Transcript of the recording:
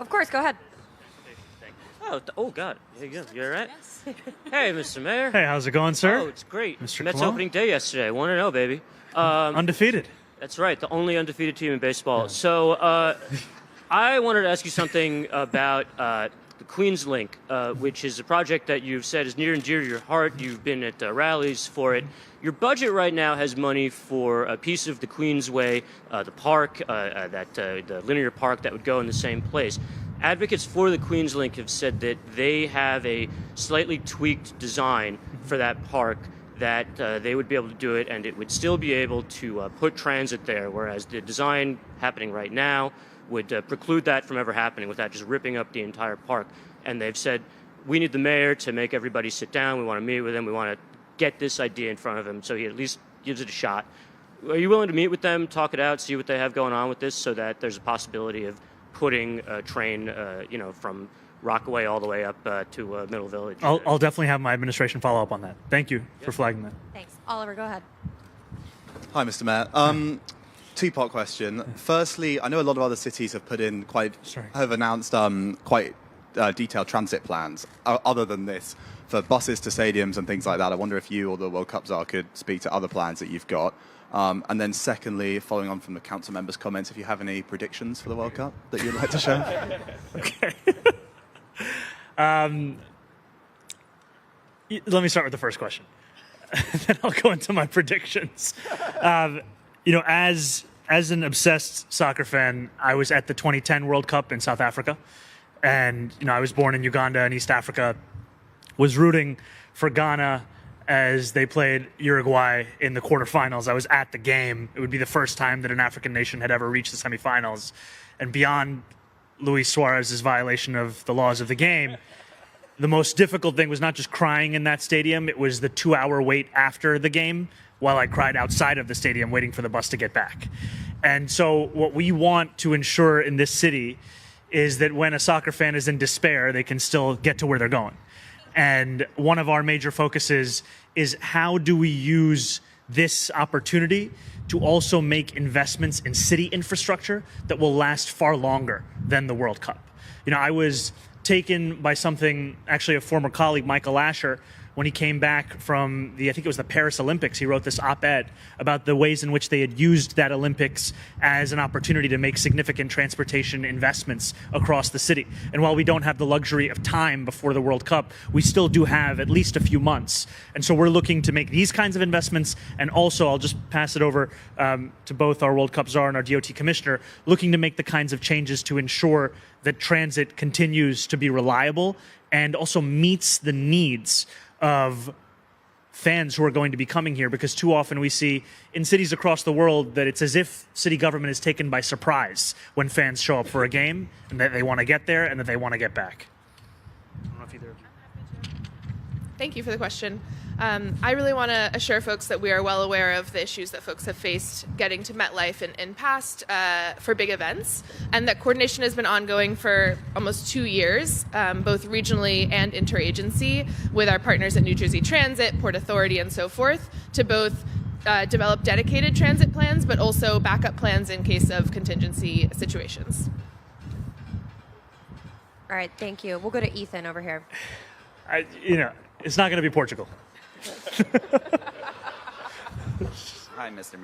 of course, go ahead. Oh, God. You all right? Yes. Hey, Mr. Mayor. Hey, how's it going, sir? Oh, it's great. Mr. Mets Kamala? opening day yesterday. 1-0, baby. Undefeated. That's right. The only undefeated team in baseball. Yeah. So I wanted to ask you something about the Queens Link, which is a project that you've said is near and dear to your heart. You've been at rallies for it. Your budget right now has money for a piece of the Queensway, the park, the linear park that would go in the same place. Advocates for the Queens Link have said that they have a slightly tweaked design for that park that they would be able to do it, and it would still be able to put transit there, whereas the design happening right now would preclude that from ever happening without just ripping up the entire park. And they've said, we need the mayor to make everybody sit down. We want to meet with him. We want to get this idea in front of him so he at least gives it a shot. Are you willing to meet with them, talk it out, see what they have going on with this so that there's a possibility of putting a train, from Rockaway all the way up to Middle Village? I'll definitely have my administration follow up on that. Thank you for flagging that. Thanks. Oliver, go ahead. Hi, Mr. Mayor. Two-part question. Firstly, I know a lot of other cities have have announced quite detailed transit plans other than this for buses to stadiums and things like that. I wonder if you or the World Cup Czar could speak to other plans that you've got. And then secondly, following on from the council members' comments, if you have any predictions for the World Cup that you'd like to share? Okay. Let me start with the first question. Then I'll go into my predictions. As an obsessed soccer fan, I was at the 2010 World Cup in South Africa. And, I was born in Uganda in East Africa, was rooting for Ghana as they played Uruguay in the quarterfinals. I was at the game. It would be the first time that an African nation had ever reached the semifinals. And beyond Luis Suarez's violation of the laws of the game, the most difficult thing was not just crying in that stadium, it was the 2-hour wait after the game while I cried outside of the stadium waiting for the bus to get back. And so what we want to ensure in this city is that when a soccer fan is in despair, they can still get to where they're going. And one of our major focuses is how do we use this opportunity to also make investments in city infrastructure that will last far longer than the World Cup. I was taken by something, actually a former colleague, Michael Asher, when he came back from I think it was the Paris Olympics. He wrote this op-ed about the ways in which they had used that Olympics as an opportunity to make significant transportation investments across the city. And while we don't have the luxury of time before the World Cup, we still do have at least a few months. And so we're looking to make these kinds of investments. And also, I'll just pass it over to both our World Cup czar and our DOT commissioner, looking to make the kinds of changes to ensure that transit continues to be reliable and also meets the needs of fans who are going to be coming here, because too often we see in cities across the world that it's as if city government is taken by surprise when fans show up for a game and that they want to get there and that they want to get back. I don't know if either of you. Thank you for the question. I really want to assure folks that we are well aware of the issues that folks have faced getting to MetLife in past for big events, and that coordination has been ongoing for almost 2 years, both regionally and interagency, with our partners at New Jersey Transit, Port Authority, and so forth, to both develop dedicated transit plans, but also backup plans in case of contingency situations. All right, thank you. We'll go to Ethan over here. It's not going to be Portugal. Hi, Mr. Mayor.